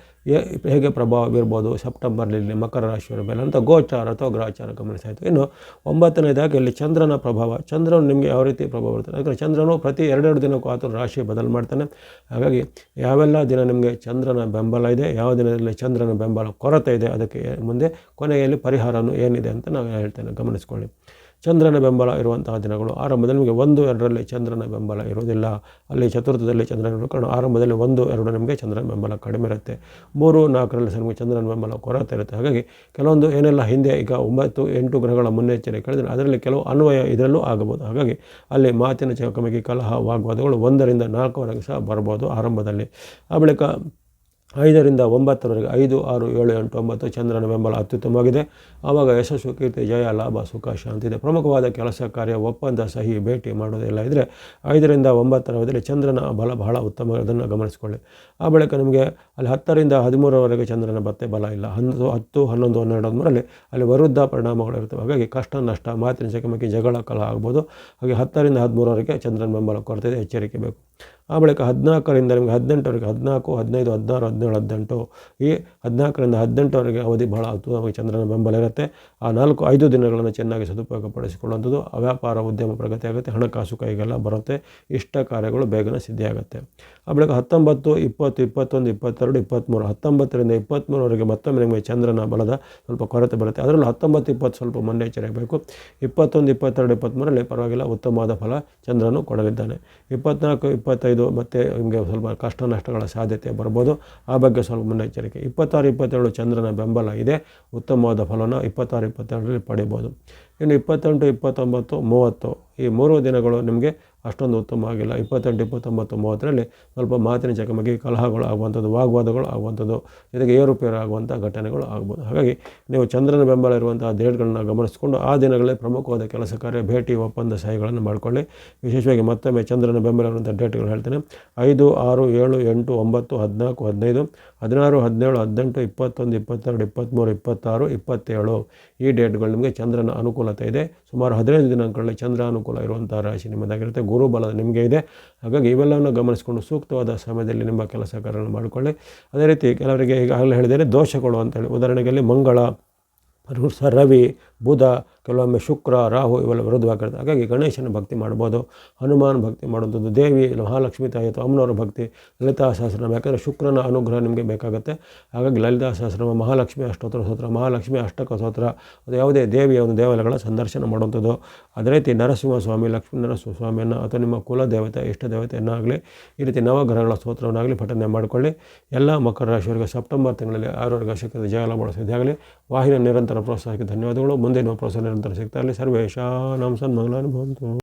ಹೇಗೆ ಪ್ರಭಾವ ಬೀರ್ಬೋದು ಸೆಪ್ಟೆಂಬರ್ನಲ್ಲಿ ಮಕರ ರಾಶಿಯವರ ಮೇಲೆ ಅಂತ ಗೋಚಾರ ಅಥವಾ ಗ್ರಹಚಾರ ಗಮನಿಸಾಯಿತು. ಇನ್ನು 9ನೇದಾಗಿ ಇಲ್ಲಿ ಚಂದ್ರನ ಪ್ರಭಾವ. ಚಂದ್ರನು ನಿಮಗೆ ಯಾವ ರೀತಿ ಪ್ರಭಾವ ಬೀರ್ತಾನೆ? ಯಾಕಂದರೆ ಚಂದ್ರನು ಪ್ರತಿ 2 ದಿನಕ್ಕೂ ಆತನ ರಾಶಿ ಬದಲು ಮಾಡ್ತಾನೆ. ಹಾಗಾಗಿ ಯಾವೆಲ್ಲ ದಿನ ನಿಮಗೆ ಚಂದ್ರನ ಬೆಂಬಲ ಇದೆ, ಯಾವ ದಿನದಲ್ಲಿ ಚಂದ್ರನ ಬೆಂಬಲ ಕೊರತೆ ಇದೆ, ಅದಕ್ಕೆ ಮುಂದೆ ಕೊನೆಯಲ್ಲಿ ಪರಿಹಾರನೂ ಏನಿದೆ ಅಂತ ನಾನು ಹೇಳ್ತೇನೆ, ಗಮನಿಸ್ಕೊಳ್ಳಿ. ಚಂದ್ರನ ಬೆಂಬಲ ಇರುವಂತಹ ದಿನಗಳು ಆರಂಭದಲ್ಲಿ ನಿಮಗೆ 1, 2ರಲ್ಲಿ ಚಂದ್ರನ ಬೆಂಬಲ ಇರುವುದಿಲ್ಲ. ಅಲ್ಲಿ ಚತುರ್ಥದಲ್ಲಿ ಚಂದ್ರನ ಇರುವ ಕಾರಣ ಆರಂಭದಲ್ಲಿ 1, 2 ನಿಮಗೆ ಚಂದ್ರನ ಬೆಂಬಲ ಕಡಿಮೆ ಇರುತ್ತೆ. 3, 4ರಲ್ಲಿ ಸಹ ನಿಮಗೆ ಚಂದ್ರನ ಬೆಂಬಲ ಕೊರತೆ ಇರುತ್ತೆ. ಹಾಗಾಗಿ ಕೆಲವೊಂದು ಏನೆಲ್ಲ ಹಿಂದೆ ಈಗ 9, 8 ಗ್ರಹಗಳ ಮುನ್ನೆಚ್ಚರಿಕೆ ಹೇಳಿದರೆ ಅದರಲ್ಲಿ ಕೆಲವು ಅನ್ವಯ ಇದರಲ್ಲೂ ಆಗಬಹುದು. ಹಾಗಾಗಿ ಅಲ್ಲಿ ಮಾತಿನ ಚಕಮಕಿ, ಕಲಹ, ವಾಗ್ವಾದಗಳು 1ರಿಂದ 4ವರೆಗೆ ಸಹ ಬರ್ಬೋದು ಆರಂಭದಲ್ಲಿ. ಆ ಬಳಿಕ 5ರಿಂದ 9ರವರೆಗೆ 5, 6, 7, 8, 9 ಚಂದ್ರನ ಬೆಂಬಲ ಅತ್ಯುತ್ತಮವಾಗಿದೆ. ಆವಾಗ ಯಶಸ್ಸು, ಕೀರ್ತಿ, ಜಯ, ಲಾಭ, ಸುಖ, ಶಾಂತಿ ಇದೆ. ಪ್ರಮುಖವಾದ ಕೆಲಸ ಕಾರ್ಯ, ಒಪ್ಪಂದ, ಸಹಿ, ಭೇಟಿ ಮಾಡೋದೆಲ್ಲ ಇದ್ದರೆ 5ರಿಂದ 9ರ ಅವಧಿಯಲ್ಲಿ ಚಂದ್ರನ ಬಲ ಬಹಳ ಉತ್ತಮ, ಅದನ್ನು ಗಮನಿಸ್ಕೊಳ್ಳಿ. ಆ ಬಳಿಕ ನಿಮಗೆ ಅಲ್ಲಿ 10ರಿಂದ 13ರವರೆಗೆ ಚಂದ್ರನ ಬಲ ಇಲ್ಲ. 10, 11, 12, 13ರಲ್ಲಿ ಅಲ್ಲಿ ವಿರುದ್ಧ ಪರಿಣಾಮಗಳು ಇರ್ತವೆ. ಹಾಗಾಗಿ ಕಷ್ಟ ನಷ್ಟ, ಮಾತಿನ ಚಕಮಕಿ, ಜಗಳ, ಕಲಹ ಆಗ್ಬೋದು. ಹಾಗೆ 10ರಿಂದ 13ರವರೆಗೆ ಚಂದ್ರನ ಬೆಂಬಲ ಕೊರತೆ ಇದೆ, ಎಚ್ಚರಿಕೆ ಬೇಕು. ಆ ಬಳಿಕ 14ರಿಂದ ನಿಮಗೆ 18ವರೆಗೆ 14, 15, 16, 17, 18 ಈ 14ರಿಂದ 18ವರೆಗೆ ಅವಧಿ ಬಹಳ ಅದ್ಭುತವಾಗಿ ಚಂದ್ರನ ಬೆಂಬಲ ಇರುತ್ತೆ. ಆ 4-5 ದಿನಗಳನ್ನು ಚೆನ್ನಾಗಿ ಸದುಪಯೋಗಪಡಿಸಿಕೊಳ್ಳುವಂಥದ್ದು. ವ್ಯಾಪಾರ ಉದ್ಯಮ ಪ್ರಗತಿ ಆಗುತ್ತೆ, ಹಣಕಾಸು ಕೈಗೆಲ್ಲ ಬರುತ್ತೆ, ಇಷ್ಟ ಕಾರ್ಯಗಳು ಬೇಗನೆ ಸಿದ್ಧಿಯಾಗುತ್ತೆ. ಆ ಬಳಿಕ 19, 20, 21, 22, 23 19ರಿಂದ 23ವರೆಗೆ ಮತ್ತೊಮ್ಮೆ ನಿಮಗೆ ಚಂದ್ರನ ಬಲದ ಸ್ವಲ್ಪ ಕೊರತೆ ಬರುತ್ತೆ. ಅದರಲ್ಲೂ 19, 20 ಸ್ವಲ್ಪ ಮುನ್ನೆಚ್ಚರಿಸಬೇಕು. 21, 22, 23ರಲ್ಲಿ ಪರವಾಗಿಲ್ಲ, ಉತ್ತಮವಾದ ಫಲ ಚಂದ್ರನು ಕೊಡಲಿದ್ದಾನೆ. 24, 25 ಮತ್ತೆ ನಿಮಗೆ ಸ್ವಲ್ಪ ಕಷ್ಟ ನಷ್ಟಗಳ ಸಾಧ್ಯತೆ ಬರ್ಬೋದು, ಆ ಬಗ್ಗೆ ಸ್ವಲ್ಪ ಮುನ್ನೆಚ್ಚರಿಕೆ. 26, 27 ಚಂದ್ರನ ಬೆಂಬಲ ಇದೆ, ಉತ್ತಮವಾದ ಫಲನ 26, 22ರಲ್ಲಿ ಪಡಿಬೋದು. ಇನ್ನು 28, 29, 30 ಈ 3 ದಿನಗಳು ನಿಮಗೆ ಅಷ್ಟೊಂದು ಉತ್ತಮವಾಗಿಲ್ಲ. 28, 29, 30ರಲ್ಲಿ ಸ್ವಲ್ಪ ಮಾತಿನ ಚಕಮಕಿ, ಕಲಹಗಳು ಆಗುವಂಥದ್ದು, ವಾಗ್ವಾದಗಳು ಆಗುವಂಥದ್ದು, ಜೊತೆಗೆ ಏರುಪೇರು ಆಗುವಂಥ ಘಟನೆಗಳು ಆಗ್ಬೋದು. ಹಾಗಾಗಿ ನೀವು ಚಂದ್ರನ ಬೆಂಬಲ ಇರುವಂತಹ ಡೇಟ್ಗಳನ್ನ ಗಮನಿಸಿಕೊಂಡು ಆ ದಿನಗಳಲ್ಲಿ ಪ್ರಮುಖವಾದ ಕೆಲಸ ಕಾರ್ಯ, ಭೇಟಿ, ಒಪ್ಪಂದ, ಸಹಿಗಳನ್ನು ಮಾಡಿಕೊಳ್ಳಿ. ವಿಶೇಷವಾಗಿ ಮತ್ತೊಮ್ಮೆ ಚಂದ್ರನ ಬೆಂಬಲ ಇರುವಂಥ ಡೇಟ್ಗಳು ಹೇಳ್ತೇನೆ. 5, 6, 7, 8, 9, 14, 15, 16, 17, 18, 21, 22, 23, 26, 27 ಈ ಡೇಟ್ಗಳು ನಿಮಗೆ ಚಂದ್ರನ ಅನುಕೂಲತೆ ಇದೆ. ಸುಮಾರು 15 ದಿನಗಳಲ್ಲಿ ಚಂದ್ರ ಅನುಕೂಲ ಇರುವಂಥ ರಾಶಿ ನಿಮ್ಮದಾಗಿರುತ್ತೆ. ಗುರುಬಲ ನಿಮಗೆ ಇದೆ. ಹಾಗಾಗಿ ಇವೆಲ್ಲವನ್ನು ಗಮನಿಸಿಕೊಂಡು ಸೂಕ್ತವಾದ ಸಮಯದಲ್ಲಿ ನಿಮ್ಮ ಕೆಲಸ ಕಾರ್ಯಗಳನ್ನು ಮಾಡಿಕೊಳ್ಳಿ. ಅದೇ ರೀತಿ ಕೆಲವರಿಗೆ ಈಗಾಗಲೇ ಹೇಳಿದರೆ ದೋಷಗಳು ಅಂತೇಳಿ, ಉದಾಹರಣೆಗೆ ಅಲ್ಲಿ ಮಂಗಳ, ರವಿ, ಬುಧ, ಕೆಲವೊಮ್ಮೆ ಶುಕ್ರ, ರಾಹು ಇವೆಲ್ಲ ವಿರುದ್ಧವಾಗಿರುತ್ತೆ. ಹಾಗಾಗಿ ಗಣೇಶನ ಭಕ್ತಿ ಮಾಡ್ಬೋದು, ಹನುಮಾನ್ ಭಕ್ತಿ ಮಾಡುವಂಥದ್ದು, ದೇವಿ ಮಹಾಲಕ್ಷ್ಮಿ ತಾಯಿ ಅಥವಾ ಅಮ್ಮನವರ ಭಕ್ತಿ, ಲಲಿತಾ ಸಹಸ್ರನಾಮ, ಯಾಕಂದರೆ ಶುಕ್ರನ ಅನುಗ್ರಹ ನಿಮಗೆ ಬೇಕಾಗುತ್ತೆ. ಹಾಗಾಗಿ ಲಲಿತಾ ಸಹಸ್ರನಾಮ, ಮಹಾಲಕ್ಷ್ಮಿ ಅಷ್ಟೋತ್ತರ ಸ್ತೋತ್ರ, ಮಹಾಲಕ್ಷ್ಮಿ ಅಷ್ಟಕ ಸ್ತೋತ್ರ, ಅದು ಯಾವುದೇ ದೇವಿಯ ಒಂದು ದೇವಾಲಯಗಳ ಸಂದರ್ಶನ ಮಾಡುವಂಥದ್ದು. ಅದೇ ರೀತಿ ನರಸಿಂಹಸ್ವಾಮಿ, ಲಕ್ಷ್ಮೀ ನರಸಿಂಹಸ್ವಾಮಿಯನ್ನು ಅಥವಾ ನಿಮ್ಮ ಕುಲ ದೇವತೆ, ಇಷ್ಟ ದೇವತೆಯನ್ನಾಗಲಿ ಈ ರೀತಿ ನವಗ್ರಹಗಳ ಸ್ತೋತ್ರವನ್ನಾಗಲಿ ಪಠನೆ ಮಾಡಿಕೊಳ್ಳಿ. ಎಲ್ಲ ಮಕರ ರಾಶಿಯವರಿಗೆ ಸೆಪ್ಟೆಂಬರ್ ತಿಂಗಳಲ್ಲಿ ಆರೋಗ್ಯ ಶಕ್ತಿ ಜಯಲ ಬಳಸಿದ್ದಾಗಲಿ. ವಾಹಿನಿಯ ನಿರಂತರ ಪ್ರೋತ್ಸಾಹಕ್ಕೆ ಧನ್ಯವಾದಗಳು. ಮುಂದೆ ನಿಮ್ಮ ಪ್ರೋತ್ಸಾಹ ನಿರಂತರ ಸಿಗ್ತಾ ಇರಲಿ. ಸರ್ವೇಶಾನಾಂ ಸನ್ಮಂಗಳಾನಿ ಭವಂತು.